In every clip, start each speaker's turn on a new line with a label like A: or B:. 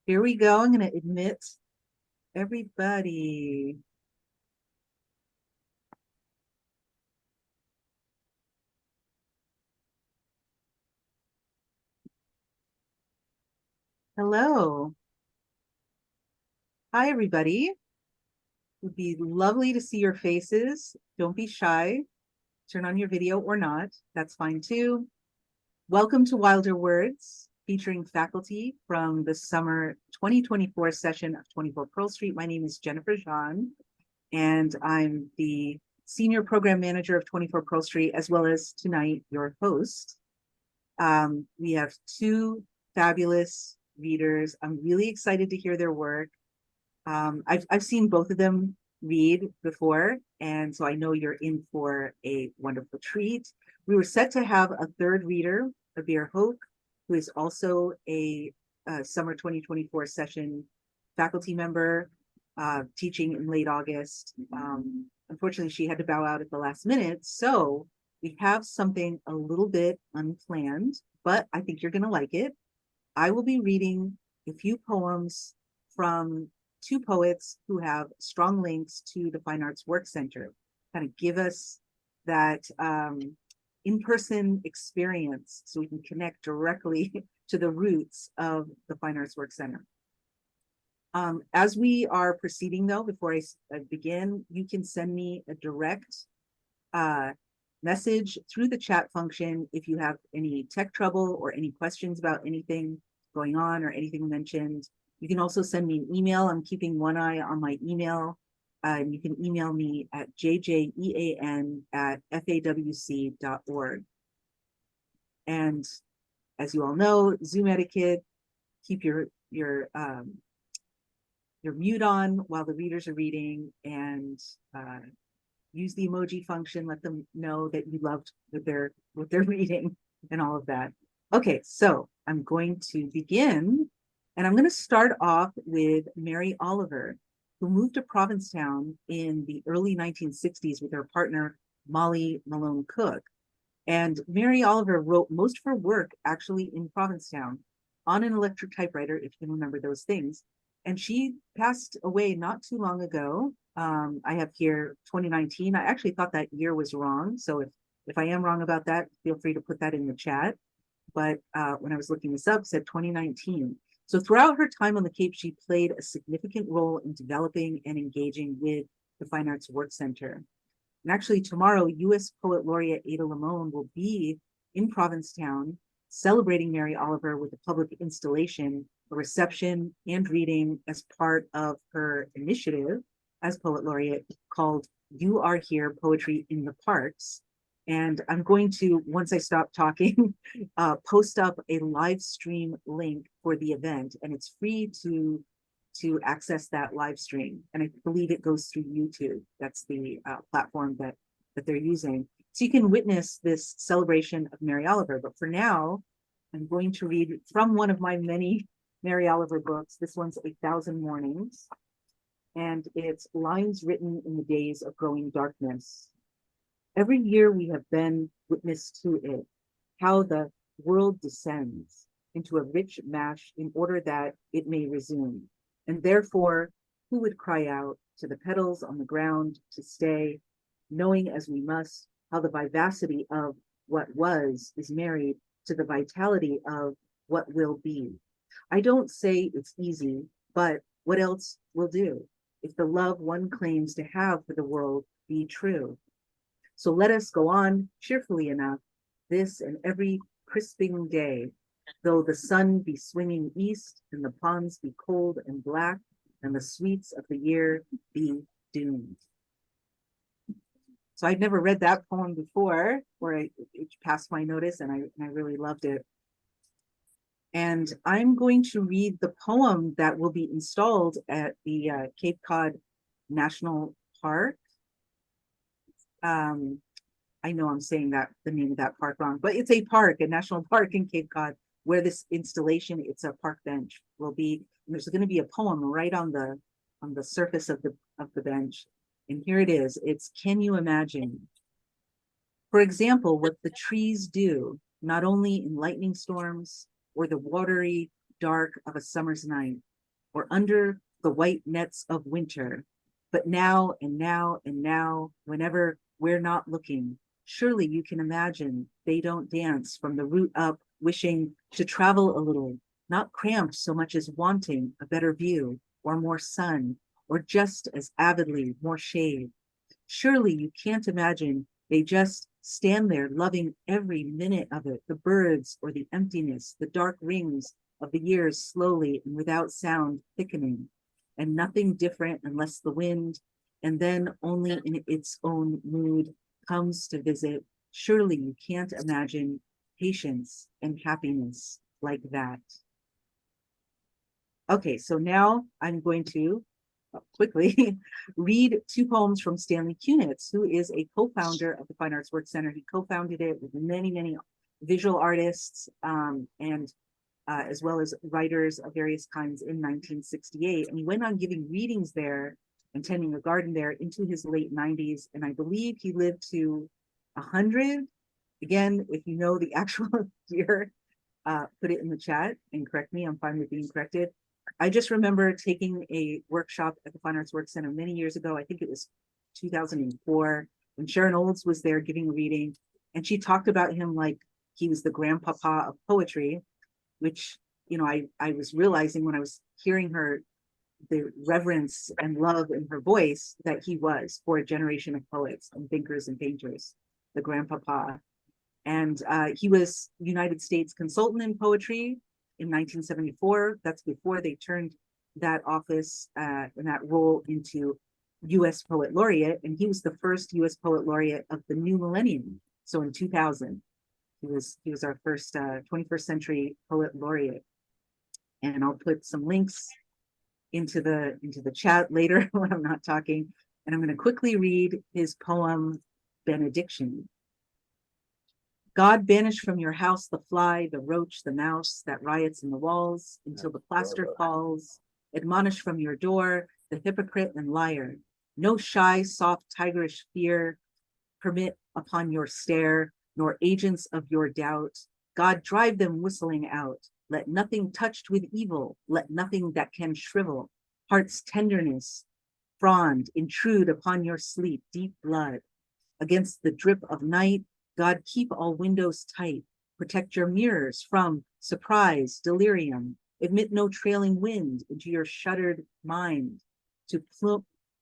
A: Here we go. I'm going to admit everybody. Hello. Hi, everybody. It would be lovely to see your faces. Don't be shy. Turn on your video or not. That's fine too. Welcome to Wilder Words, featuring faculty from the summer 2024 session of 24 Pearl Street. My name is Jennifer Jean, and I'm the Senior Program Manager of 24 Pearl Street, as well as tonight, your host. We have two fabulous readers. I'm really excited to hear their work. I've seen both of them read before, and so I know you're in for a wonderful treat. We were set to have a third reader, Abir Hoke, who is also a summer 2024 session faculty member, teaching in late August. Unfortunately, she had to bow out at the last minute, so we have something a little bit unplanned, but I think you're going to like it. I will be reading a few poems from two poets who have strong links to the Fine Arts Work Center, kind of give us that in-person experience so we can connect directly to the roots of the Fine Arts Work Center. As we are proceeding though, before I begin, you can send me a direct message through the chat function if you have any tech trouble or any questions about anything going on or anything mentioned. You can also send me an email. I'm keeping one eye on my email. You can email me at jjean@fawc.org. And as you all know, Zoom etiquette, keep your mute on while the readers are reading, and use the emoji function. Let them know that you loved what they're reading and all of that. Okay, so I'm going to begin, and I'm going to start off with Mary Oliver, who moved to Provincetown in the early 1960s with her partner, Molly Malone Cook. And Mary Oliver wrote most of her work actually in Provincetown on an electric typewriter, if you can remember those things. And she passed away not too long ago. I have here 2019. I actually thought that year was wrong. So if I am wrong about that, feel free to put that in the chat. But when I was looking this up, it said 2019. So throughout her time on the Cape, she played a significant role in developing and engaging with the Fine Arts Work Center. And actually tomorrow, U.S. Poet Laureate Ada Limon will be in Provincetown celebrating Mary Oliver with a public installation, a reception, and reading as part of her initiative as Poet Laureate called You Are Here, Poetry in the Parks. And I'm going to, once I stop talking, post up a live stream link for the event, and it's free to access that live stream. And I believe it goes through YouTube. That's the platform that they're using. So you can witness this celebration of Mary Oliver. But for now, I'm going to read from one of my many Mary Oliver books. This one's 1,000 Mornings. And it's lines written in the days of growing darkness. Every year we have been witness to it, how the world descends into a rich mash in order that it may resume. And therefore, who would cry out to the petals on the ground to stay, knowing as we must how the vivacity of what was is married to the vitality of what will be. I don't say it's easy, but what else will do if the love one claims to have for the world be true? So let us go on cheerfully enough, this and every crisping day, though the sun be swinging east and the ponds be cold and black and the sweets of the year be doomed. So I'd never read that poem before, or it passed my notice, and I really loved it. And I'm going to read the poem that will be installed at the Cape Cod National Park. I know I'm saying that the name of that park wrong, but it's a park, a national park in Cape Cod, where this installation, it's a park bench, will be. And there's going to be a poem right on the surface of the bench. And here it is. It's Can You Imagine? For example, what the trees do, not only in lightning storms or the watery dark of a summer's night, or under the white nets of winter. But now and now and now, whenever we're not looking, surely you can imagine they don't dance from the root up, wishing to travel a little, not cramped so much as wanting a better view, or more sun, or just as avidly more shade. Surely you can't imagine they just stand there loving every minute of it, the birds or the emptiness, the dark rings of the years slowly and without sound thickening, and nothing different unless the wind, and then only in its own mood, comes to visit. Surely you can't imagine patience and happiness like that. Okay, so now I'm going to quickly read two poems from Stanley Kunitz, who is a co-founder of the Fine Arts Work Center. He co-founded it with many, many visual artists and as well as writers of various kinds in 1968. And he went on giving readings there and tending a garden there into his late 90s. And I believe he lived to 100. Again, if you know the actual year, put it in the chat and correct me. I'm fine with being corrected. I just remember taking a workshop at the Fine Arts Work Center many years ago. I think it was 2004, when Sharon Olds was there giving a reading, and she talked about him like he was the grandpapa of poetry, which, you know, I was realizing when I was hearing her, the reverence and love in her voice, that he was for a generation of poets and thinkers and painters, the grandpapa. And he was United States consultant in poetry in 1974. That's before they turned that office and that role into U.S. Poet Laureate. And he was the first U.S. Poet Laureate of the new millennium. So in 2000, he was our first 21st century Poet Laureate. And I'll put some links into the chat later when I'm not talking. And I'm going to quickly read his poem, Benediction. God, banish from your house the fly, the roach, the mouse that riots in the walls until the plaster falls. Admonish from your door the hypocrite and liar. No shy, soft, tigerish fear permit upon your stare, nor agents of your doubt. God, drive them whistling out. Let nothing touched with evil, let nothing that can shrivel heart's tenderness, frond, intrude upon your sleep, deep blood. Against the drip of night, God, keep all windows tight. Protect your mirrors from surprise, delirium. Admit no trailing wind into your shuttered mind to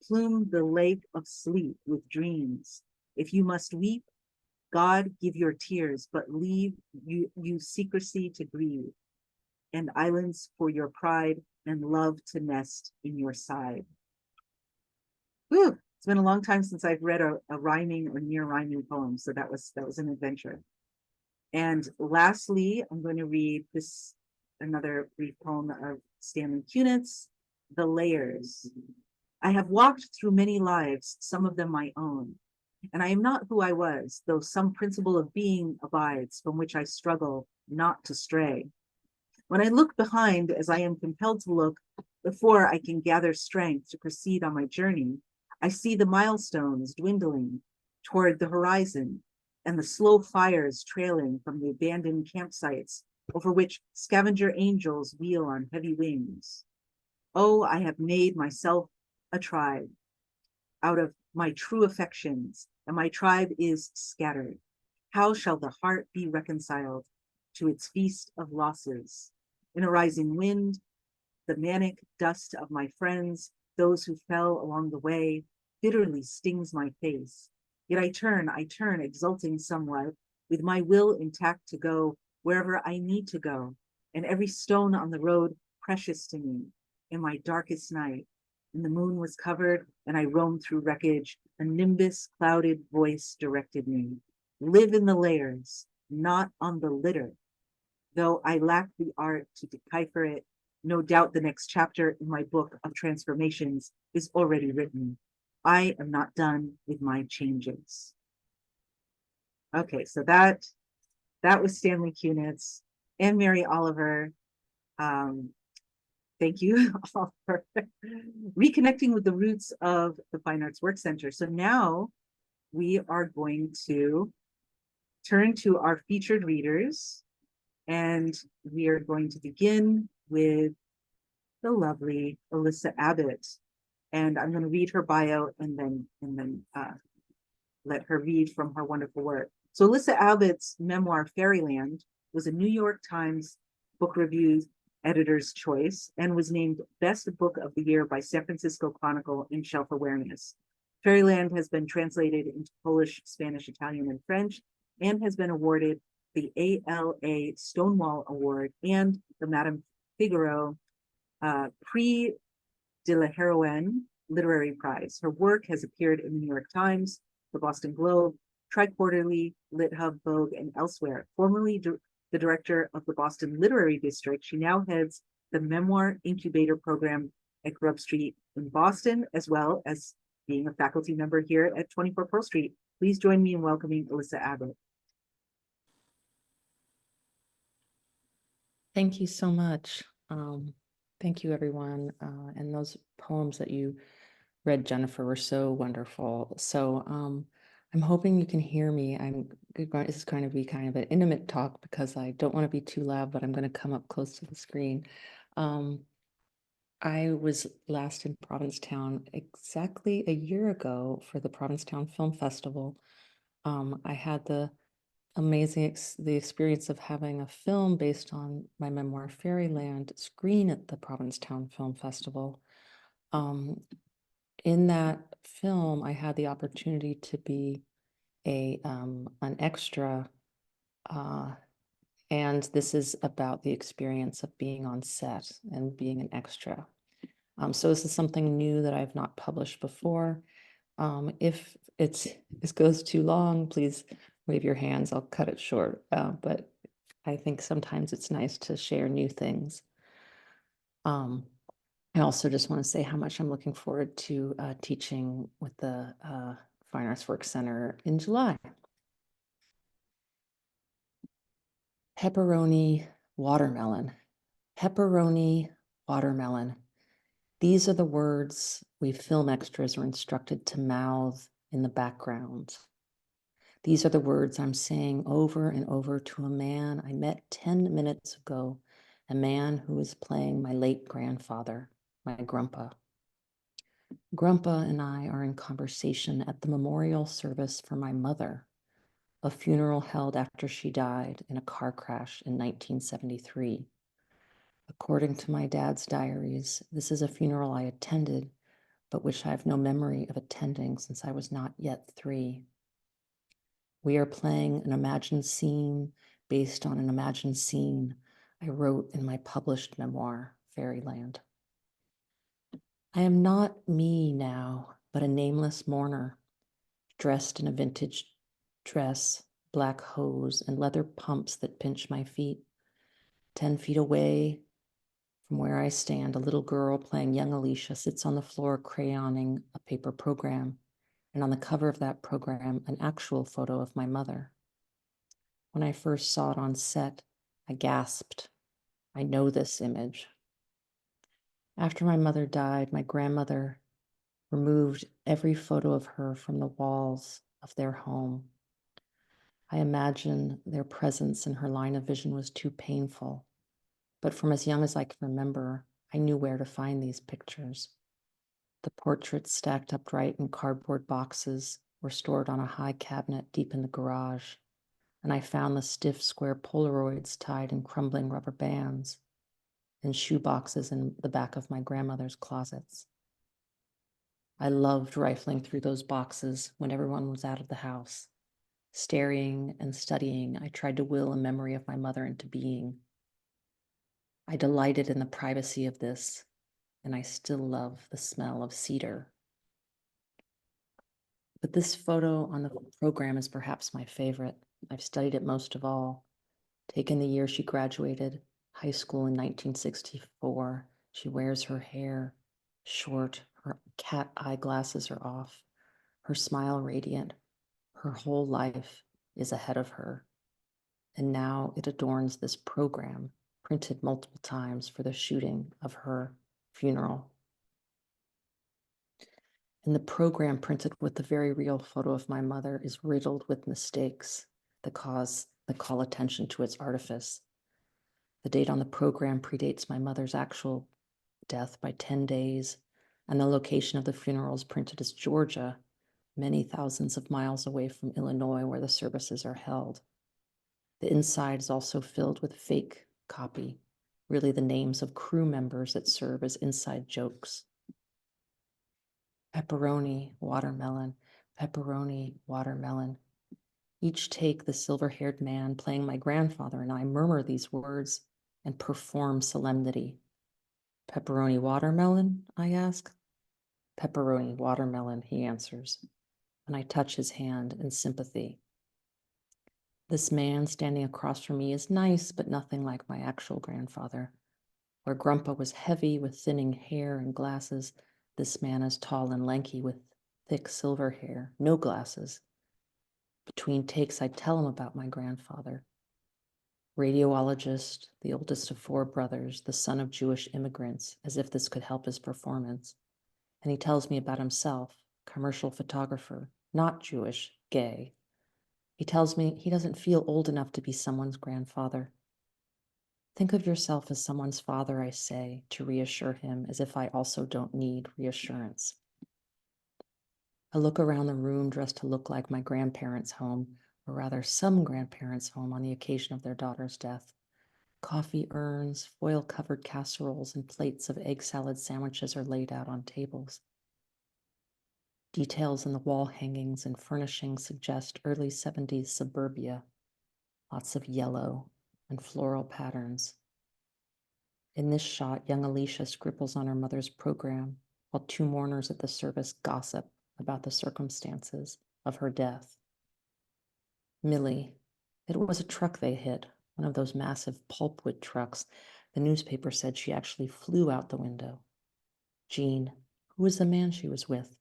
A: plume the lake of sleep with dreams. If you must weep, God, give your tears, but leave you secrecy to grieve, and islands for your pride and love to nest in your side. Whew. It's been a long time since I've read a rhyming or near rhyming poem, so that was an adventure. And lastly, I'm going to read another brief poem of Stanley Kunitz, The Layers. I have walked through many lives, some of them my own, and I am not who I was, though some principle of being abides from which I struggle not to stray. When I look behind, as I am compelled to look, before I can gather strength to proceed on my journey, I see the milestones dwindling toward the horizon and the slow fires trailing from the abandoned campsites over which scavenger angels wheel on heavy wings. Oh, I have made myself a tribe out of my true affections, and my tribe is scattered. How shall the heart be reconciled to its feast of losses? In a rising wind, the manic dust of my friends, those who fell along the way, bitterly stings my face. Yet I turn, exulting somewhat, with my will intact to go wherever I need to go, and every stone on the road precious to me. In my darkest night, when the moon was covered and I roamed through wreckage, a nimbus clouded voice directed me. Live in the layers, not on the litter. Though I lack the art to decipher it, no doubt the next chapter in my book of transformations is already written. I am not done with my changes. Okay, so that was Stanley Kunitz and Mary Oliver. Thank you all for reconnecting with the roots of the Fine Arts Work Center. So now we are going to turn to our featured readers, and we are going to begin with the lovely Alysia Abbott. And I'm going to read her bio and then let her read from her wonderful work. So Alysia Abbott's memoir, Fairyland, was a New York Times Book Review editor's choice and was named Best Book of the Year by San Francisco Chronicle and Shelf Awareness. Fairyland has been translated into Polish, Spanish, Italian, and French, and has been awarded the ALA Stonewall Award and the Madame Figaro Prix de la Heroine Literary Prize. Her work has appeared in the New York Times, the Boston Globe, Tri-Quarterly, Lit Hub, Vogue, and elsewhere. Formerly the director of the Boston Literary District, she now heads the Memoir Incubator Program at Grub Street in Boston, as well as being a faculty member here at 24 Pearl Street. Please join me in welcoming Alysia Abbott.
B: Thank you so much. Thank you, everyone. And those poems that you read, Jennifer, were so wonderful. So I'm hoping you can hear me. This is going to be kind of an intimate talk because I don't want to be too loud, but I'm going to come up close to the screen. I was last in Provincetown exactly a year ago for the Provincetown Film Festival. I had the experience of having a film based on my memoir Fairyland screen at the Provincetown Film Festival. In that film, I had the opportunity to be an extra, and this is about the experience of being on set and being an extra. So this is something new that I've not published before. If it goes too long, please wave your hands. I'll cut it short. But I think sometimes it's nice to share new things. I also just want to say how much I'm looking forward to teaching with the Fine Arts Work Center in July. Pepperoni watermelon. Pepperoni watermelon. These are the words we film extras are instructed to mouth in the background. These are the words I'm saying over and over to a man I met 10 minutes ago, a man who was playing my late grandfather, my grandpa. Grandpa and I are in conversation at the memorial service for my mother, a funeral held after she died in a car crash in 1973. According to my dad's diaries, this is a funeral I attended, but which I have no memory of attending since I was not yet 3. We are playing an imagined scene based on an imagined scene I wrote in my published memoir, Fairyland. I am not me now, but a nameless mourner, dressed in a vintage dress, black hose, and leather pumps that pinch my feet. 10 feet away from where I stand, a little girl playing young Alysia sits on the floor crayoning a paper program, and on the cover of that program, an actual photo of my mother. When I first saw it on set, I gasped. I know this image. After my mother died, my grandmother removed every photo of her from the walls of their home. I imagine their presence in her line of vision was too painful, but from as young as I can remember, I knew where to find these pictures. The portraits stacked upright in cardboard boxes were stored on a high cabinet deep in the garage, and I found the stiff square Polaroids tied in crumbling rubber bands in shoe boxes in the back of my grandmother's closets. I loved rifling through those boxes when everyone was out of the house. Staring and studying, I tried to will a memory of my mother into being. I delighted in the privacy of this, and I still love the smell of cedar. But this photo on the program is perhaps my favorite. I've studied it most of all. Taken the year she graduated high school in 1964, she wears her hair short, her cat eyeglasses are off, her smile radiant. Her whole life is ahead of her. And now it adorns this program, printed multiple times for the shooting of her funeral. And the program printed with the very real photo of my mother is riddled with mistakes that call attention to its artifice. The date on the program predates my mother's actual death by 10 days, and the location of the funeral is printed as Georgia, many thousands of miles away from Illinois, where the services are held. The inside is also filled with fake copy, really the names of crew members that serve as inside jokes. Pepperoni, watermelon, pepperoni, watermelon. Each take, the silver-haired man playing my grandfather and I murmur these words and perform solemnity. Pepperoni, watermelon, I ask. Pepperoni, watermelon, he answers, and I touch his hand in sympathy. This man standing across from me is nice, but nothing like my actual grandfather. Where Grandpa was heavy with thinning hair and glasses, this man is tall and lanky with thick silver hair, no glasses. Between takes, I tell him about my grandfather. Radiologist, the oldest of 4 brothers, the son of Jewish immigrants, as if this could help his performance. And he tells me about himself, commercial photographer, not Jewish, gay. He tells me he doesn't feel old enough to be someone's grandfather. Think of yourself as someone's father, I say, to reassure him, as if I also don't need reassurance. I look around the room dressed to look like my grandparents' home, or rather some grandparents' home on the occasion of their daughter's death. Coffee urns, foil-covered casseroles, and plates of egg salad sandwiches are laid out on tables. Details in the wall hangings and furnishings suggest early 70s suburbia, lots of yellow and floral patterns. In this shot, young Alysia scribbles on her mother's program, while 2 mourners at the service gossip about the circumstances of her death. Millie, it was a truck they hit, one of those massive pulpwood trucks. The newspaper said she actually flew out the window. Jean, who was the man she was with?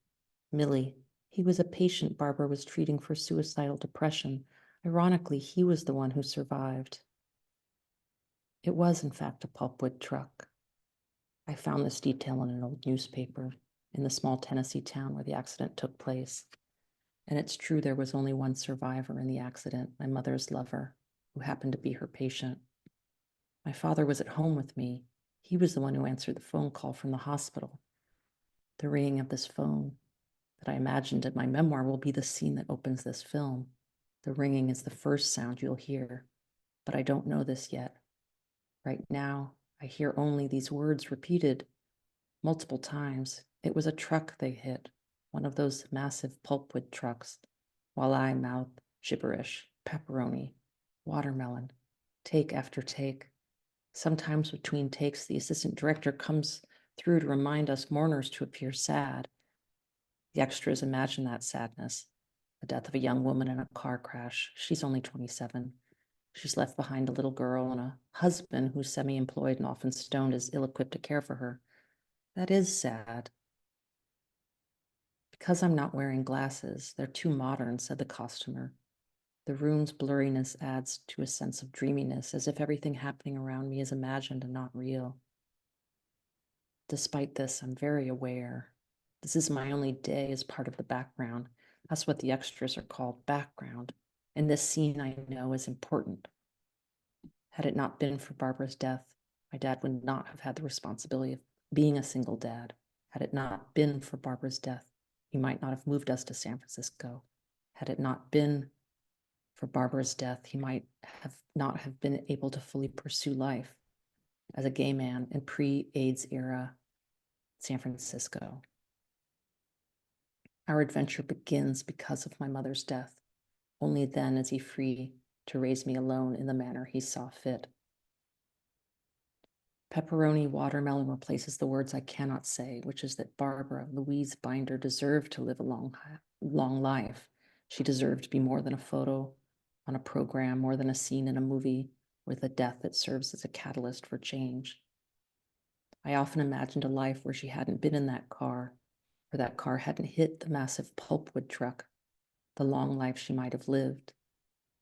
B: Millie, he was a patient Barbara was treating for suicidal depression. Ironically, he was the one who survived. It was, in fact, a pulpwood truck. I found this detail in an old newspaper in the small Tennessee town where the accident took place. And it's true there was only one survivor in the accident, my mother's lover, who happened to be her patient. My father was at home with me. He was the one who answered the phone call from the hospital. The ringing of this phone that I imagined in my memoir will be the scene that opens this film. The ringing is the first sound you'll hear, but I don't know this yet. Right now, I hear only these words repeated multiple times. It was a truck they hit, one of those massive pulpwood trucks, while I mouth gibberish, pepperoni, watermelon, take after take. Sometimes between takes, the assistant director comes through to remind us mourners to appear sad. The extras imagine that sadness, the death of a young woman in a car crash. She's only 27. She's left behind a little girl and a husband who's semi-employed and often stoned is ill-equipped to care for her. That is sad. Because I'm not wearing glasses, they're too modern, said the costumer. The room's blurriness adds to a sense of dreaminess, as if everything happening around me is imagined and not real. Despite this, I'm very aware. This is my only day as part of the background. That's what the extras are called, background. And this scene I know is important. Had it not been for Barbara's death, my dad would not have had the responsibility of being a single dad. Had it not been for Barbara's death, he might not have moved us to San Francisco. Had it not been for Barbara's death, he might have not have been able to fully pursue life as a gay man in pre-AIDS era San Francisco. Our adventure begins because of my mother's death. Only then is he free to raise me alone in the manner he saw fit. Pepperoni watermelon replaces the words I cannot say, which is that Barbara Louise Binder deserved to live a long life. She deserved to be more than a photo on a program, more than a scene in a movie, with a death that serves as a catalyst for change. I often imagined a life where she hadn't been in that car, where that car hadn't hit the massive pulpwood truck, the long life she might have lived.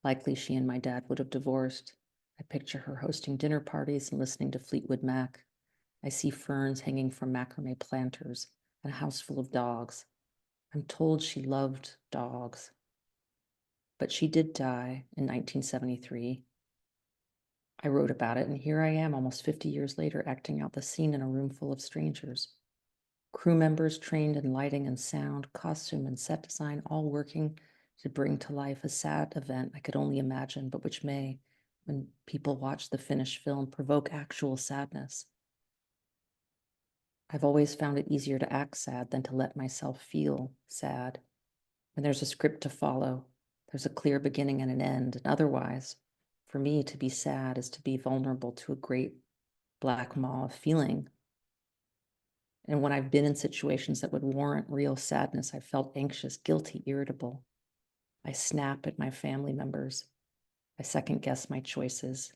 B: Likely she and my dad would have divorced. I picture her hosting dinner parties and listening to Fleetwood Mac. I see ferns hanging from macrame planters and a house full of dogs. I'm told she loved dogs. But she did die in 1973. I wrote about it, and here I am almost 50 years later acting out the scene in a room full of strangers. Crew members trained in lighting and sound, costume and set design, all working to bring to life a sad event I could only imagine, but which may, when people watch the finished film, provoke actual sadness. I've always found it easier to act sad than to let myself feel sad. When there's a script to follow, there's a clear beginning and an end, and otherwise, for me, to be sad is to be vulnerable to a great black maw of feeling. And when I've been in situations that would warrant real sadness, I felt anxious, guilty, irritable. I snap at my family members. I second guess my choices.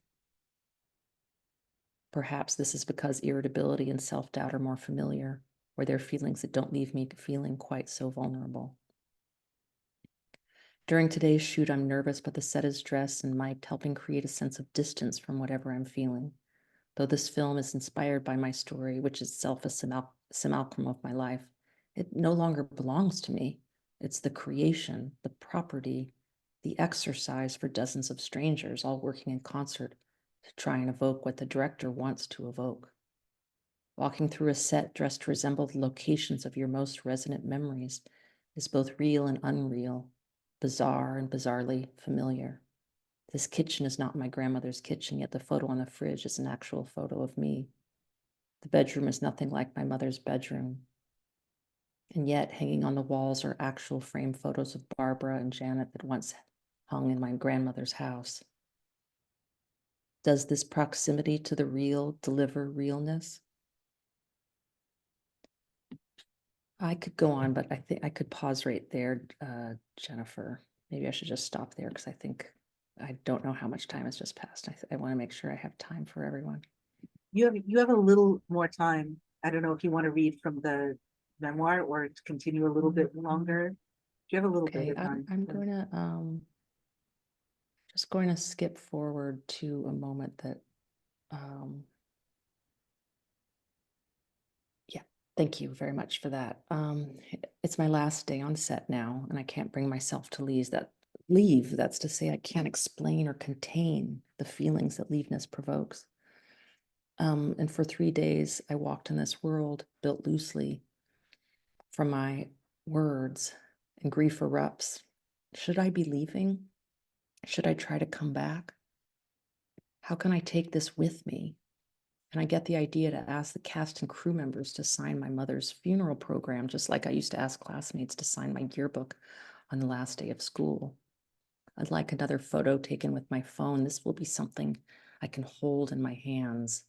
B: Perhaps this is because irritability and self-doubt are more familiar, or they're feelings that don't leave me feeling quite so vulnerable. During today's shoot, I'm nervous, but the set is dressed and mic'd, helping create a sense of distance from whatever I'm feeling. Though this film is inspired by my story, which is itself a simulacrum of my life, it no longer belongs to me. It's the creation, the property, the exercise for dozens of strangers, all working in concert to try and evoke what the director wants to evoke. Walking through a set dressed to resemble the locations of your most resonant memories is both real and unreal, bizarre and bizarrely familiar. This kitchen is not my grandmother's kitchen, yet the photo on the fridge is an actual photo of me. The bedroom is nothing like my mother's bedroom. And yet, hanging on the walls are actual framed photos of Barbara and Janet that once hung in my grandmother's house. Does this proximity to the real deliver realness? I could go on, but I think I could pause right there, Jennifer. Maybe I should just stop there because I don't know how much time has just passed. I want to make sure I have time for everyone.
A: You have a little more time. I don't know if you want to read from the memoir or to continue a little bit longer. Do you have a little bit
B: Okay,
A: of time?
B: I'm going to just going to skip forward to a moment that yeah, thank you very much for that. It's my last day on set now, and I can't bring myself to leave. That's to say, I can't explain or contain the feelings that leaveness provokes. And for 3 days, I walked in this world built loosely from my words, and grief erupts. Should I be leaving? Should I try to come back? How can I take this with me? And I get the idea to ask the cast and crew members to sign my mother's funeral program, just like I used to ask classmates to sign my yearbook on the last day of school. I'd like another photo taken with my phone. This will be something I can hold in my hands.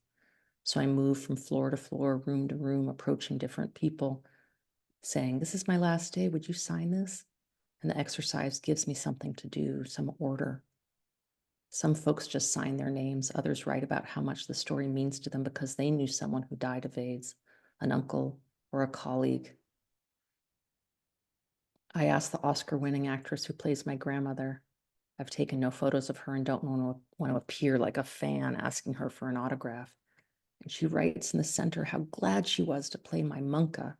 B: So I move from floor to floor, room to room, approaching different people, saying, "This is my last day. Would you sign this?" And the exercise gives me something to do, some order. Some folks just sign their names. Others write about how much the story means to them because they knew someone who died of AIDS, an uncle or a colleague. I asked the Oscar-winning actress who plays my grandmother. I've taken no photos of her and don't want to appear like a fan asking her for an autograph. And she writes in the center how glad she was to play my Munka.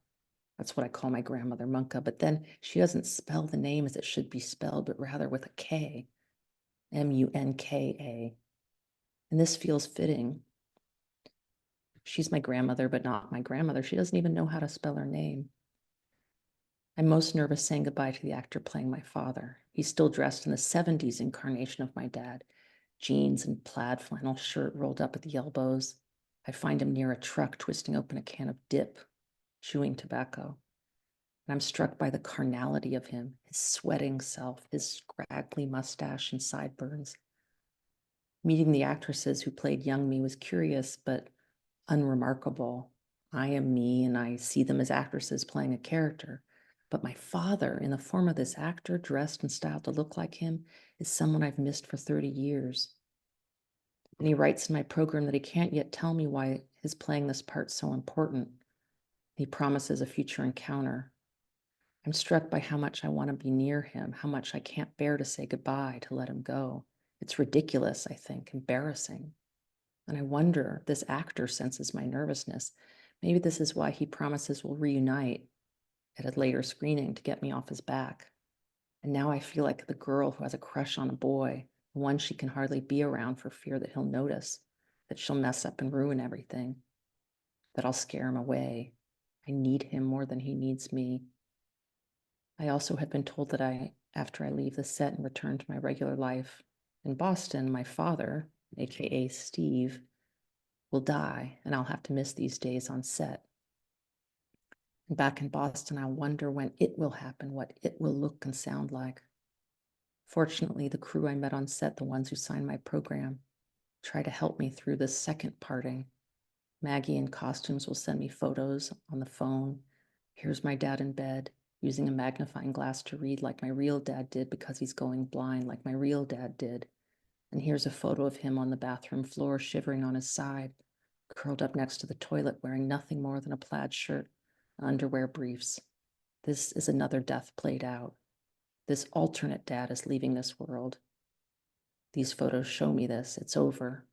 B: That's what I call my grandmother, Munka. But then she doesn't spell the name as it should be spelled, but rather with a K, Munka. And this feels fitting. She's my grandmother, but not my grandmother. She doesn't even know how to spell her name. I'm most nervous saying goodbye to the actor playing my father. He's still dressed in the 70s incarnation of my dad. Jeans and plaid flannel shirt rolled up at the elbows. I find him near a truck twisting open a can of dip, chewing tobacco. And I'm struck by the carnality of him, his sweating self, his scraggly mustache and sideburns. Meeting the actresses who played young me was curious, but unremarkable. I am me, and I see them as actresses playing a character. But my father, in the form of this actor dressed and styled to look like him, is someone I've missed for 30 years. And he writes in my program that he can't yet tell me why his playing this part so important. He promises a future encounter. I'm struck by how much I want to be near him, how much I can't bear to say goodbye, to let him go. It's ridiculous, I think, embarrassing. And I wonder if this actor senses my nervousness. Maybe this is why he promises we'll reunite at a later screening to get me off his back. And now I feel like the girl who has a crush on a boy, the one she can hardly be around for fear that he'll notice, that she'll mess up and ruin everything, that I'll scare him away. I need him more than he needs me. I also had been told that after I leave the set and return to my regular life in Boston, my father, aka Steve, will die, and I'll have to miss these days on set. And back in Boston, I wonder when it will happen, what it will look and sound like. Fortunately, the crew I met on set, the ones who signed my program, try to help me through this second parting. Maggie in costumes will send me photos on the phone. Here's my dad in bed, using a magnifying glass to read like my real dad did because he's going blind like my real dad did. And here's a photo of him on the bathroom floor, shivering on his side, curled up next to the toilet, wearing nothing more than a plaid shirt, underwear briefs. This is another death played out. This alternate dad is leaving this world. These photos show me this. It's over.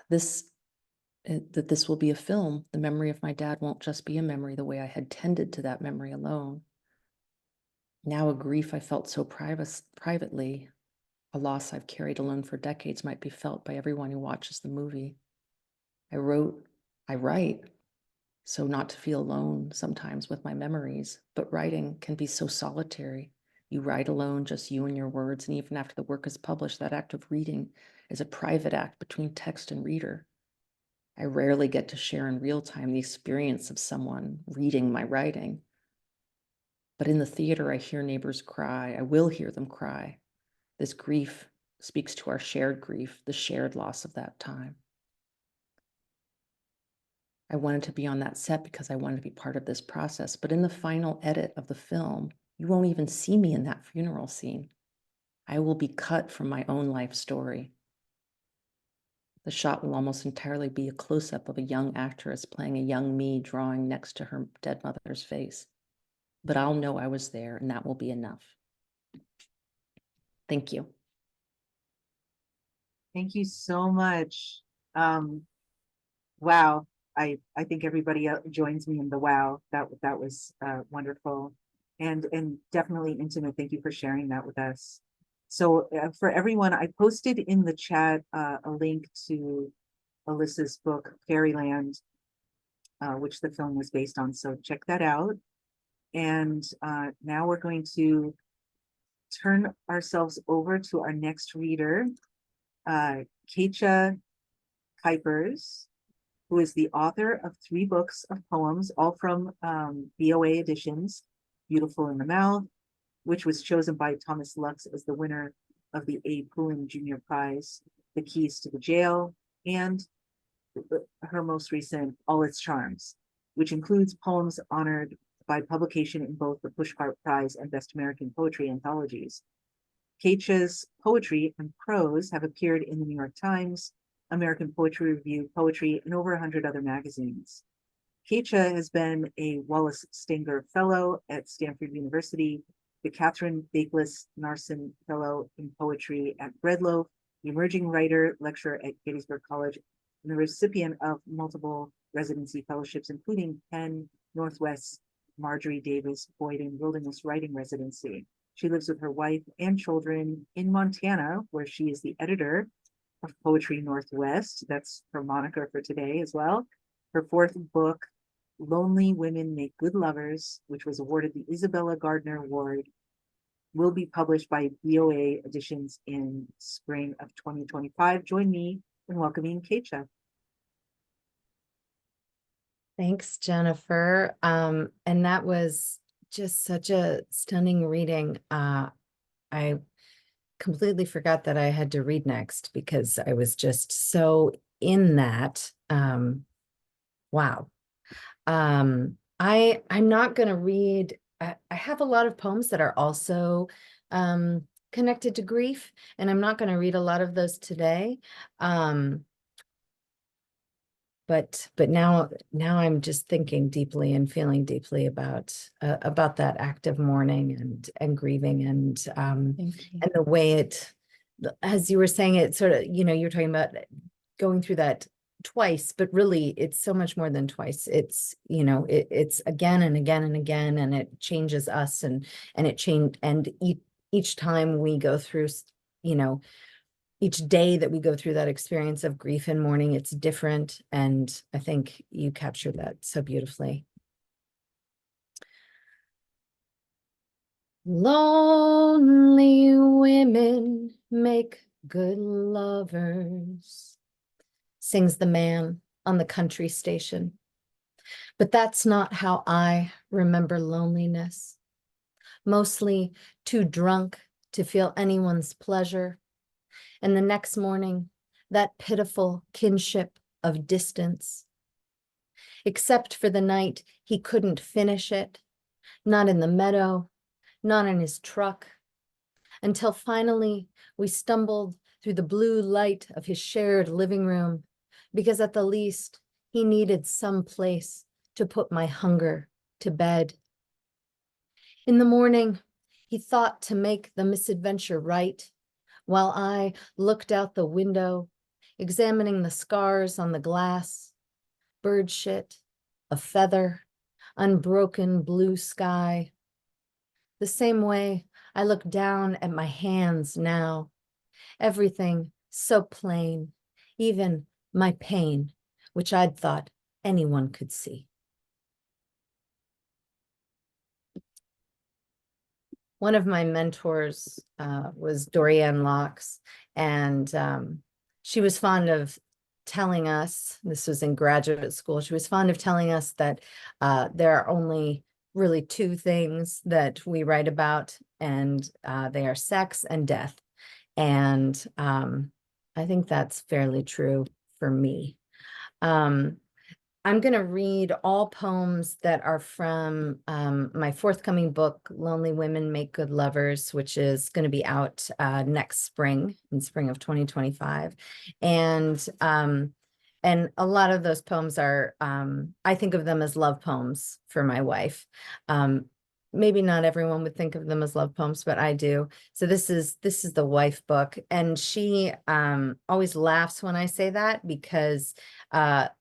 B: That this will be a film. The memory of my dad won't just be a memory the way I had tended to that memory alone. Now a grief I felt so privately, a loss I've carried alone for decades, might be felt by everyone who watches the movie. I write, so not to feel alone sometimes with my memories, but writing can be so solitary. You write alone, just you and your words, and even after the work is published, that act of reading is a private act between text and reader. I rarely get to share in real time the experience of someone reading my writing. But in the theater, I hear neighbors cry. I will hear them cry. This grief speaks to our shared grief, the shared loss of that time. I wanted to be on that set because I wanted to be part of this process. But in the final edit of the film, you won't even see me in that funeral scene. I will be cut from my own life story. The shot will almost entirely be a close-up of a young actress playing a young me drawing next to her dead mother's face. But I'll know I was there, and that will be enough. Thank you.
A: Thank you so much. Wow. I think everybody joins me in the wow. That was wonderful and definitely intimate. Thank you for sharing that with us. So for everyone, I posted in the chat a link to Alyssa's book, Fairyland, which the film was based on. So check that out. And now we're going to turn ourselves over to our next reader, Keetje Kuipers, who is the author of 3 books of poems, all from BOA Editions, Beautiful in the Mouth, which was chosen by Thomas Lux as the winner of the A. Pullen Jr. Prize, The Keys to the Jail, and her most recent, All Its Charms, which includes poems honored by publication in both the Pushcart Prize and Best American Poetry anthologies. Keitje's poetry and prose have appeared in the New York Times, American Poetry Review, Poetry, and over 100 other magazines. Keetje has been a Wallace Stenger Fellow at Stanford University, the Catherine Bakeless Narson Fellow in Poetry at Breadloaf, the Emerging Writer Lecturer at Gettysburg College, and the recipient of multiple residency fellowships, including Penn, Northwest, Marjorie Davis Boyden Wilderness Writing Residency. She lives with her wife and children in Montana, where she is the editor of Poetry Northwest. That's her moniker for today as well. Her 4th book, Lonely Women Make Good Lovers, which was awarded the Isabella Gardner Award, will be published by BOA Editions in spring of 2025. Join me in welcoming Keetje.
C: Thanks, Jennifer. And that was just such a stunning reading. I completely forgot that I had to read next because I was just so in that. Wow. I'm not going to read. I have a lot of poems that are also connected to grief, and I'm not going to read a lot of those today. But now I'm just thinking deeply and feeling deeply about that act of mourning and grieving and the way it, as you were saying, it sort of, you're talking about going through that twice, but really it's so much more than twice. It's, it's again and again and again, and it changes us and it changed, and each time we go through, you know, each day that we go through that experience of grief and mourning, it's different. And I think you captured that so beautifully. Lonely women make good lovers, sings the man on the country station. But that's not how I remember loneliness. Mostly too drunk to feel anyone's pleasure. And the next morning, that pitiful kinship of distance. Except for the night he couldn't finish it, not in the meadow, not in his truck, until finally we stumbled through the blue light of his shared living room, because at the least he needed some place to put my hunger to bed. In the morning, he thought to make the misadventure right, while I looked out the window, examining the scars on the glass, bird shit, a feather, unbroken blue sky. The same way I look down at my hands now, everything so plain, even my pain, which I'd thought anyone could see. One of my mentors was Dorianne Locks, and she was fond of telling us, this was in graduate school, she was fond of telling us that there are only really two things that we write about, and they are sex and death. And I think that's fairly true for me. I'm going to read all poems that are from my forthcoming book, Lonely Women Make Good Lovers, which is going to be out next spring, in spring of 2025. And a lot of those poems are, I think of them as love poems for my wife. Maybe not everyone would think of them as love poems, but I do. So this is the wife book, and she always laughs when I say that, because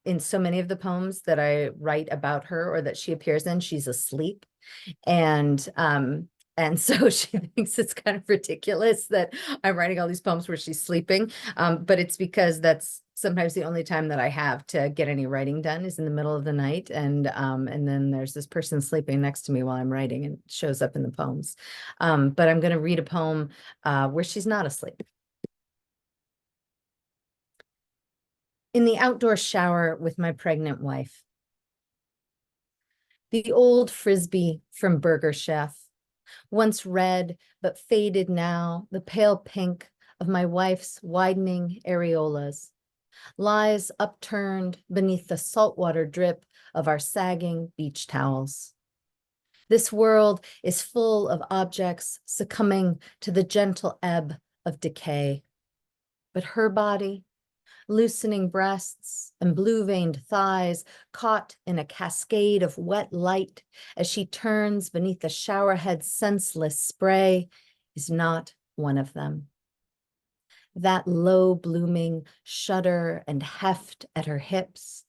C: in so many of the poems that I write about her or that she appears in, she's asleep. And so she thinks it's kind of ridiculous that I'm writing all these poems where she's sleeping. But it's because that's sometimes the only time that I have to get any writing done is in the middle of the night. And then there's this person sleeping next to me while I'm writing, and it shows up in the poems. But I'm going to read a poem where she's not asleep. In the outdoor shower with my pregnant wife. The old Frisbee from Burger Chef, once red but faded now, the pale pink of my wife's widening areolas, lies upturned beneath the saltwater drip of our sagging beach towels. This world is full of objects succumbing to the gentle ebb of decay, but her body, loosening breasts and blue-veined thighs caught in a cascade of wet light as she turns beneath the showerhead's senseless spray, is not one of them. That low-blooming shudder and heft at her hips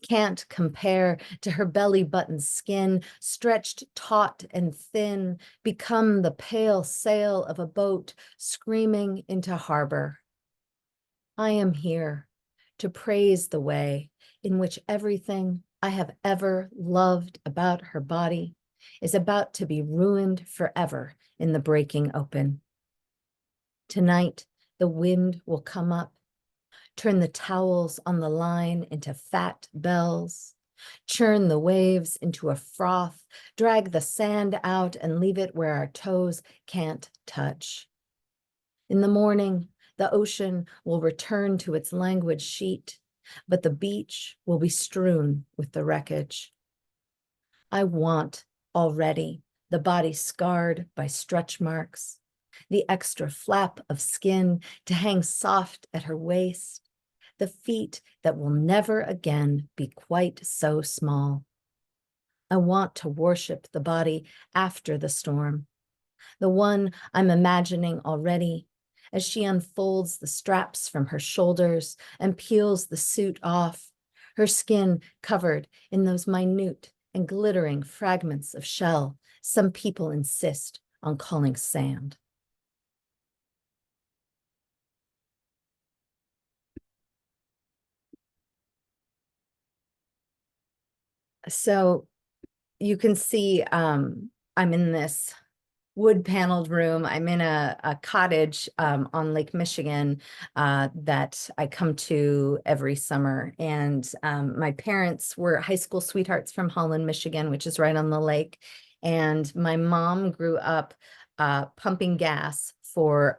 C: can't compare to her belly button skin, stretched taut and thin, become the pale sail of a boat screaming into harbor. I am here to praise the way in which everything I have ever loved about her body is about to be ruined forever in the breaking open. Tonight, the wind will come up, turn the towels on the line into fat bells, churn the waves into a froth, drag the sand out and leave it where our toes can't touch. In the morning, the ocean will return to its languid sheet, but the beach will be strewn with the wreckage. I want already the body scarred by stretch marks, the extra flap of skin to hang soft at her waist, the feet that will never again be quite so small. I want to worship the body after the storm, the one I'm imagining already, as she unfolds the straps from her shoulders and peels the suit off, her skin covered in those minute and glittering fragments of shell some people insist on calling sand. So you can see I'm in this wood paneled room. I'm in a cottage on Lake Michigan that I come to every summer. And my parents were high school sweethearts from Holland, Michigan, which is right on the lake. And my mom grew up pumping gas for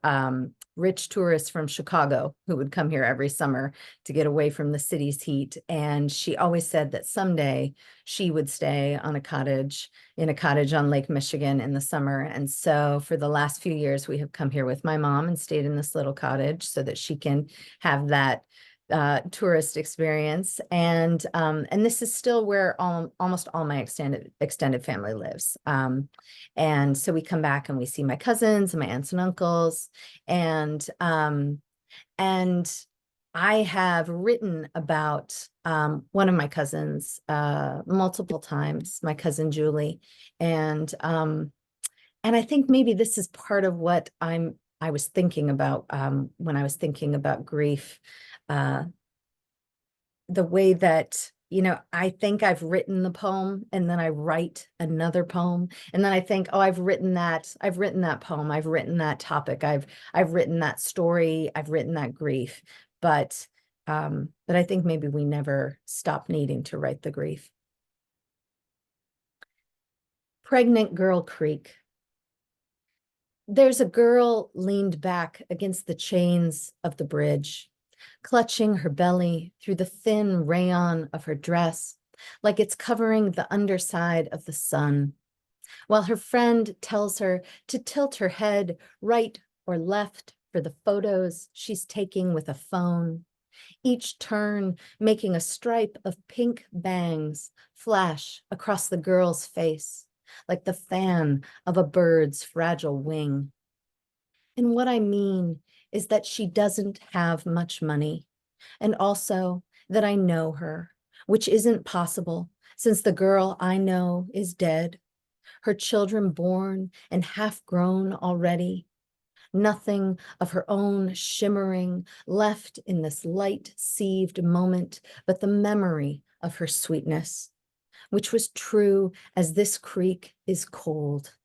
C: rich tourists from Chicago who would come here every summer to get away from the city's heat. And she always said that someday she would stay on in a cottage on Lake Michigan in the summer. And so for the last few years, we have come here with my mom and stayed in this little cottage so that she can have that tourist experience. And this is still where almost all my extended family lives. And so we come back and we see my cousins and my aunts and uncles. And I have written about one of my cousins multiple times, my cousin Julie. And I think maybe this is part of what I was thinking about when I was thinking about grief. The way that, I think I've written the poem and then I write another poem. And then I think, oh, I've written that poem. I've written that topic. I've written that story. I've written that grief. But I think maybe we never stop needing to write the grief. Pregnant Girl Creek. There's a girl leaned back against the chains of the bridge, clutching her belly through the thin rayon of her dress, like it's covering the underside of the sun, while her friend tells her to tilt her head right or left for the photos she's taking with a phone, each turn making a stripe of pink bangs flash across the girl's face, like the fan of a bird's fragile wing. And what I mean is that she doesn't have much money, and also that I know her, which isn't possible since the girl I know is dead, her children born and half grown already, nothing of her own shimmering left in this light-sieved moment, but the memory of her sweetness, which was true as this creek is cold,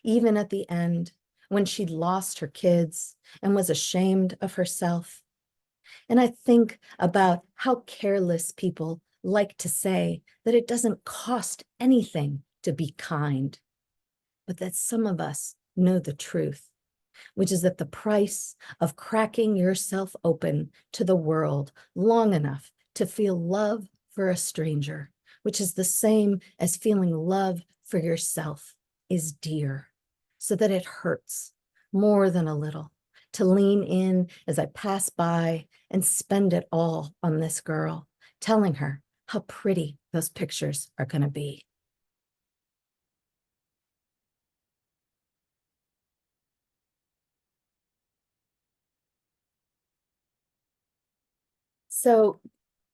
C: even at the end, when she'd lost her kids and was ashamed of herself. And I think about how careless people like to say that it doesn't cost anything to be kind, but that some of us know the truth, which is that the price of cracking yourself open to the world long enough to feel love for a stranger, which is the same as feeling love for yourself, is dear, so that it hurts more than a little to lean in as I pass by and spend it all on this girl, telling her how pretty those pictures are going to be. So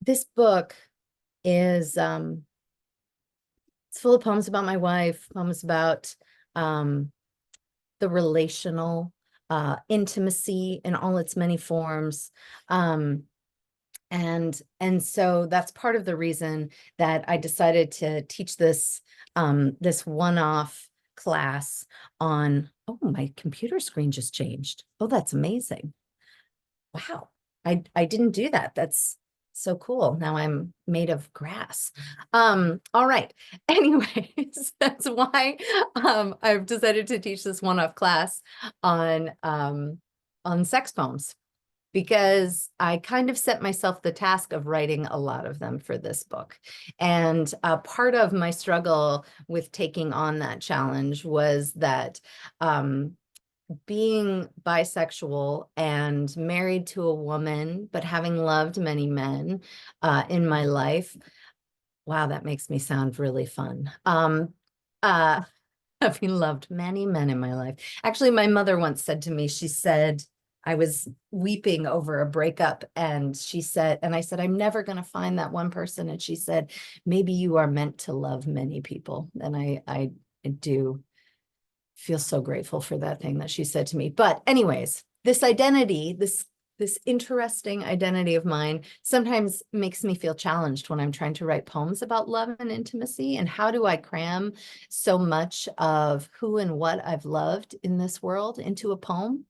C: this book is it's full of poems about my wife, poems about the relational intimacy in all its many forms. And so that's part of the reason that I decided to teach this this one-off class on, oh, my computer screen just changed. Oh, that's amazing. Wow. I didn't do that. That's so cool. Now I'm made of grass. All right. Anyways, that's why I've decided to teach this one-off class on sex poems, because I kind of set myself the task of writing a lot of them for this book. And part of my struggle with taking on that challenge was that being bisexual and married to a woman, but having loved many men in my life. Wow, that makes me sound really fun. Having loved many men in my life. Actually, my mother once said to me, she said, I was weeping over a breakup, and she said, and I said, I'm never going to find that one person. And she said, maybe you are meant to love many people. And I do feel so grateful for that thing that she said to me. But anyways, this identity, this this interesting identity of mine sometimes makes me feel challenged when I'm trying to write poems about love and intimacy. And how do I cram so much of who and what I've loved in this world into a poem?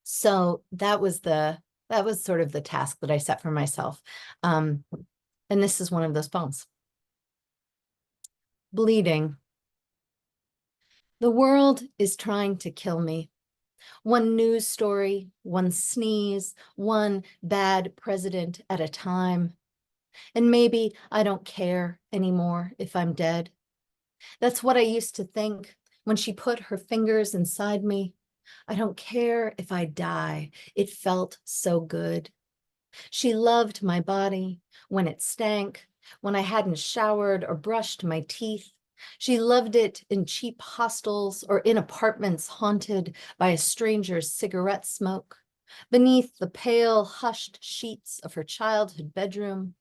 C: So that was sort of the task that I set for myself. And this is one of those poems. Bleeding. The world is trying to kill me. One news story, one sneeze, one bad president at a time. And maybe I don't care anymore if I'm dead. That's what I used to think when she put her fingers inside me. I don't care if I die. It felt so good. She loved my body when it stank, when I hadn't showered or brushed my teeth. She loved it in cheap hostels or in apartments haunted by a stranger's cigarette smoke, beneath the pale, hushed sheets of her childhood bedroom.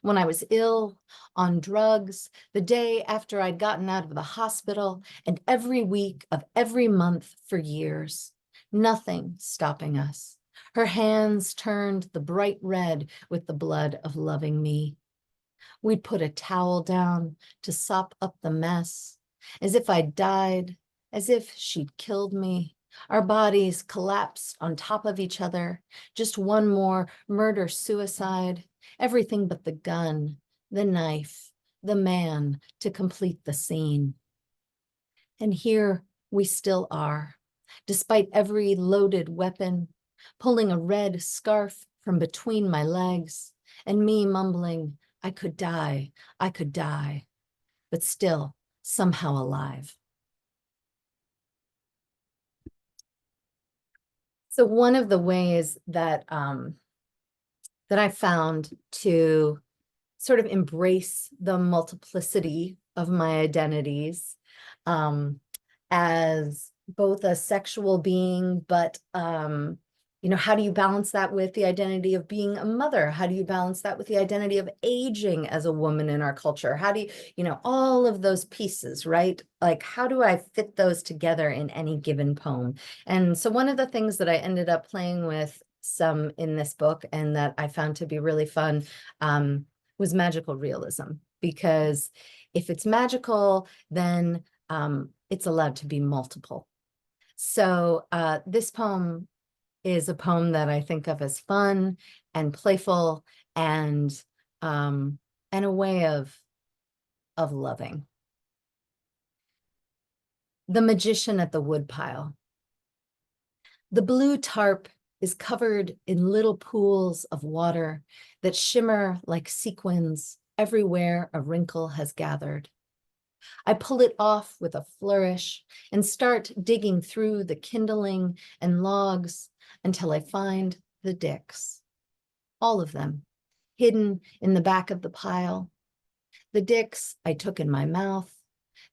C: When I was ill, on drugs, the day after I'd gotten out of the hospital, and every week of every month for years. Nothing stopping us. Her hands turned the bright red with the blood of loving me. We'd put a towel down to sop up the mess, as if I'd died, as if she'd killed me. Our bodies collapsed on top of each other, just one more murder-suicide, everything but the gun, the knife, the man to complete the scene. And here we still are, despite every loaded weapon, pulling a red scarf from between my legs, and me mumbling, I could die, but still somehow alive. So one of the ways that that I found to sort of embrace the multiplicity of my identities as both a sexual being, but how do you balance that with the identity of being a mother? How do you balance that with the identity of aging as a woman in our culture? How do you, all of those pieces, right? Like, how do I fit those together in any given poem? And so one of the things that I ended up playing with some in this book and that I found to be really fun was magical realism, because if it's magical, then it's allowed to be multiple. So this poem is a poem that I think of as fun and playful and a way of loving. The Magician at the Woodpile. The blue tarp is covered in little pools of water that shimmer like sequins everywhere a wrinkle has gathered. I pull it off with a flourish and start digging through the kindling and logs until I find the dicks. All of them, hidden in the back of the pile. The dicks I took in my mouth,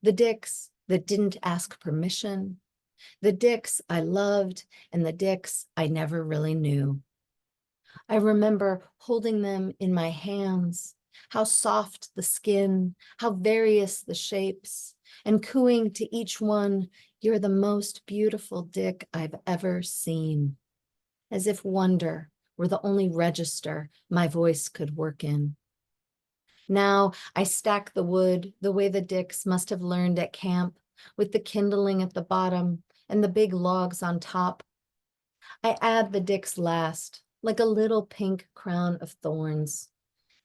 C: the dicks that didn't ask permission, the dicks I loved and the dicks I never really knew. I remember holding them in my hands, how soft the skin, how various the shapes, and cooing to each one, "You're the most beautiful dick I've ever seen," as if wonder were the only register my voice could work in. Now I stack the wood the way the dicks must have learned at camp, with the kindling at the bottom and the big logs on top. I add the dicks last, like a little pink crown of thorns.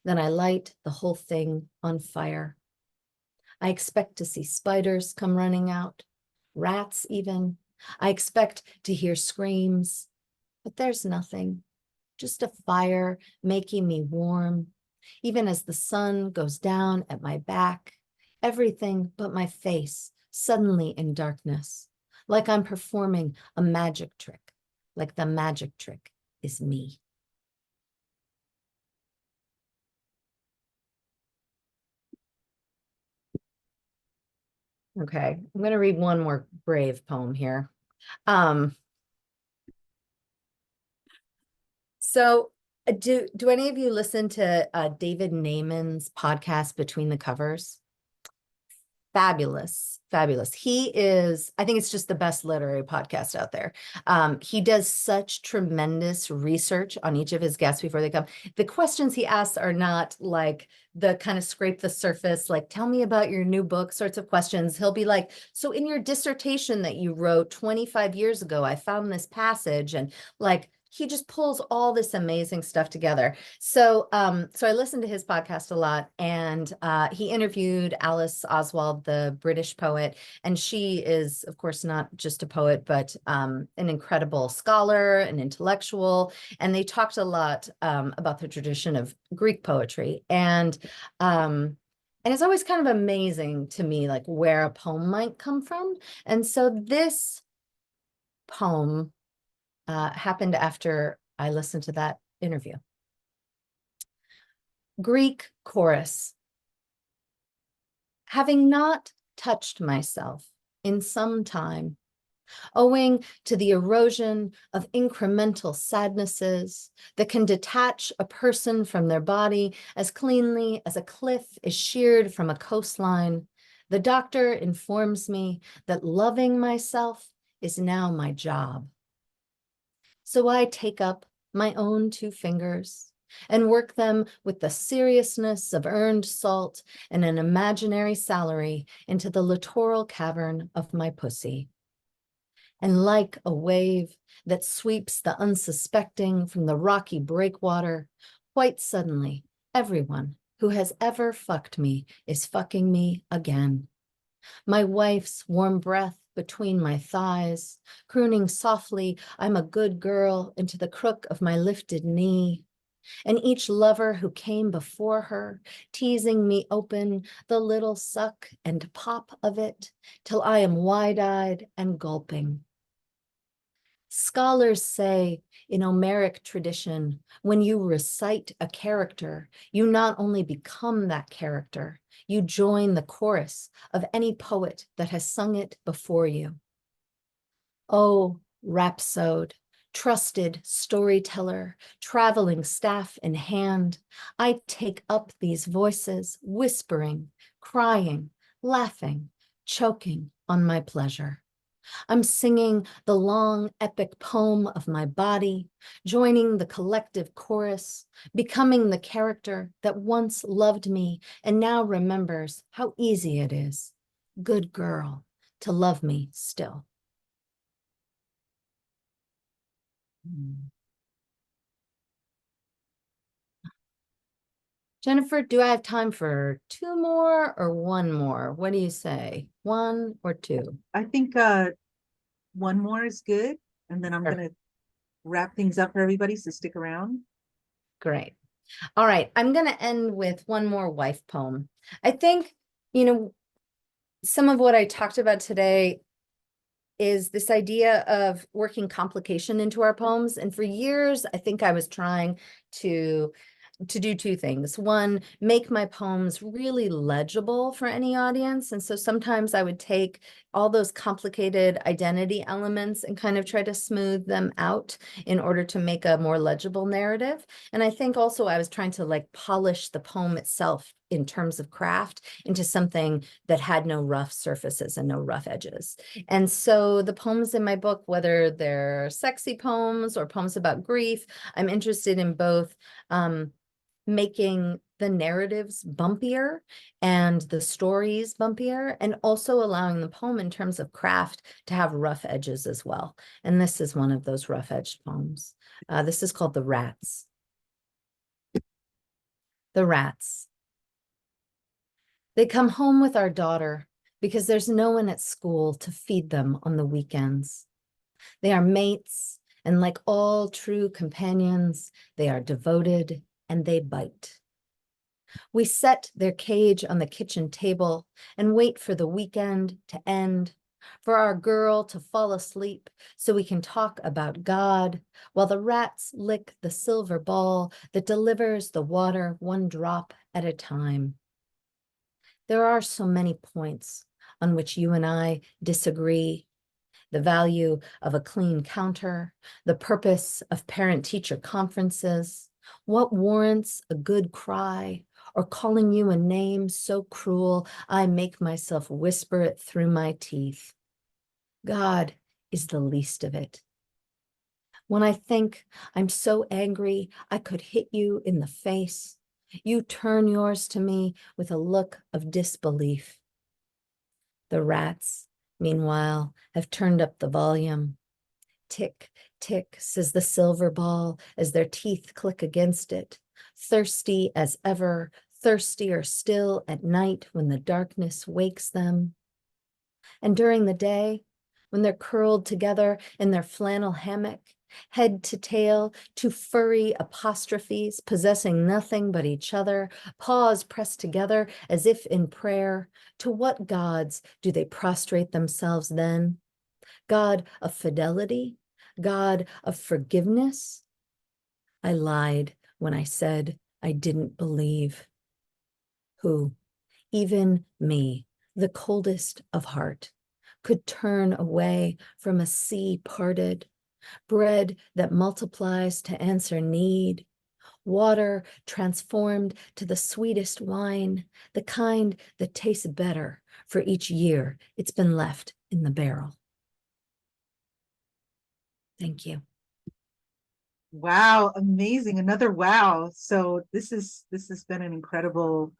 C: Then I light the whole thing on fire. I expect to see spiders come running out, rats even. I expect to hear screams, but there's nothing, just a fire making me warm. Even as the sun goes down at my back, everything but my face suddenly in darkness, like I'm performing a magic trick, like the magic trick is me. Okay, I'm going to read one more brave poem here. So do any of you listen to David Naiman's podcast, Between the Covers? fabulous, fabulous. He is, I think it's just the best literary podcast out there. He does such tremendous research on each of his guests before they come. The questions he asks are not like the kind of scrape the surface, like, tell me about your new book sorts of questions. He'll be like, so in your dissertation that you wrote 25 years ago, I found this passage, and like, he just pulls all this amazing stuff together. So, so I listened to his podcast a lot, and he interviewed Alice Oswald, the British poet, and she is, of course, not just a poet, but an incredible scholar, an intellectual, and they talked a lot about the tradition of Greek poetry, and it's always kind of amazing to me, like where a poem might come from, and so this poem happened after I listened to that interview. Greek chorus. Having not touched myself in some time, owing to the erosion of incremental sadnesses that can detach a person from their body as cleanly as a cliff is sheared from a coastline, the doctor informs me that loving myself is now my job. So I take up my own 2 fingers and work them with the seriousness of earned salt and an imaginary salary into the littoral cavern of my pussy. And like a wave that sweeps the unsuspecting from the rocky breakwater, quite suddenly, everyone who has ever fucked me is fucking me again. My wife's warm breath between my thighs, crooning softly, I'm a good girl, into the crook of my lifted knee. And each lover who came before her, teasing me open the little suck and pop of it, till I am wide-eyed and gulping. Scholars say in Homeric tradition, when you recite a character, you not only become that character, you join the chorus of any poet that has sung it before you. Oh, rhapsode, trusted storyteller, traveling staff in hand, I take up these voices, whispering, crying, laughing, choking on my pleasure. I'm singing the long epic poem of my body, joining the collective chorus, becoming the character that once loved me and now remembers how easy it is, good girl, to love me still. Jennifer, do I have time for 2 more or 1 more? What do you say? 1 or 2?
A: I think one more is good, and then I'm
C: Sure.
A: gonna wrap things up for everybody, so stick around.
C: Great. All right, I'm going to end with 1 more wife poem. I think, you know, some of what I talked about today is this idea of working complication into our poems. And for years, I think I was trying to do 2 things. 1, make my poems really legible for any audience. And so sometimes I would take all those complicated identity elements and kind of try to smooth them out in order to make a more legible narrative. And I think also I was trying to like polish the poem itself in terms of craft into something that had no rough surfaces and no rough edges. And so the poems in my book, whether they're sexy poems or poems about grief, I'm interested in both making the narratives bumpier and the stories bumpier, and also allowing the poem in terms of craft to have rough edges as well. And this is one of those rough-edged poems. This is called The Rats. The rats. They come home with our daughter because there's no one at school to feed them on the weekends. They are mates, and like all true companions, they are devoted and they bite. We set their cage on the kitchen table and wait for the weekend to end, for our girl to fall asleep so we can talk about God, while the rats lick the silver ball that delivers the water 1 drop at a time. There are so many points on which you and I disagree. The value of a clean counter, the purpose of parent-teacher conferences, what warrants a good cry, or calling you a name so cruel I make myself whisper it through my teeth. God is the least of it. When I think I'm so angry I could hit you in the face, you turn yours to me with a look of disbelief. The rats, meanwhile, have turned up the volume. Tick, tick, says the silver ball as their teeth click against it, thirsty as ever, thirstier still at night when the darkness wakes them. And during the day, when they're curled together in their flannel hammock, head to tail, two furry apostrophes possessing nothing but each other, paws pressed together as if in prayer, to what gods do they prostrate themselves then? God of fidelity? God of forgiveness? I lied when I said I didn't believe. Who, even me, the coldest of heart, could turn away from a sea parted, bread that multiplies to answer need, water transformed to the sweetest wine, the kind that tastes better for each year it's been left in the barrel. Thank you.
A: Wow, amazing. Another wow. So this has been an incredible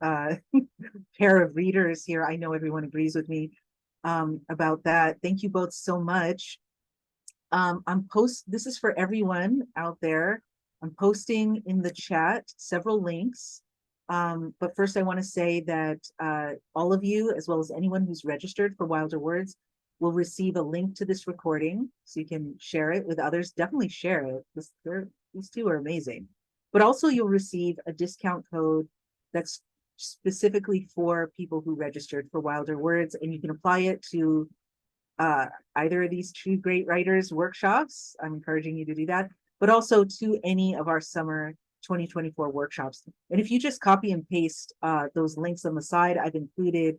A: pair of readers here. I know everyone agrees with me about that. Thank you both so much. This is for everyone out there. I'm posting in the chat several links. But first I want to say that all of you, as well as anyone who's registered for Wilder Words, will receive a link to this recording so you can share it with others. Definitely share it. These two are amazing. But also you'll receive a discount code that's specifically for people who registered for Wilder Words, and you can apply it to either of these two great writers workshops. I'm encouraging you to do that, but also to any of our summer 2024 workshops. And if you just copy and paste those links on the side, I've included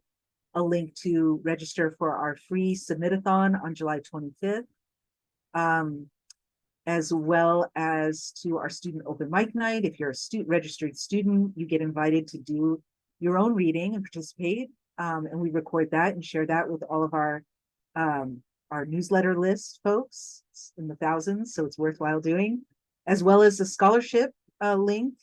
A: a link to register for our free submit-a-thon on July 25th, as well as to our student open mic night. If you're a registered student, you get invited to do your own reading and participate. And we record that and share that with all of our newsletter list folks in the thousands, so it's worthwhile doing, as well as a scholarship link.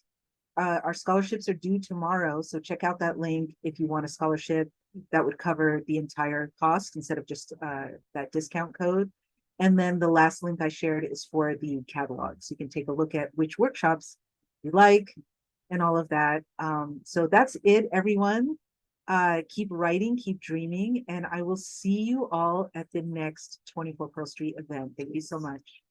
A: Our scholarships are due tomorrow, so check out that link if you want a scholarship that would cover the entire cost instead of just that discount code. And then the last link I shared is for the catalog, so you can take a look at which workshops you like and all of that. So that's it, everyone. Keep writing, keep dreaming, and I will see you all at the next 24 Pearl Street event. Thank you so much.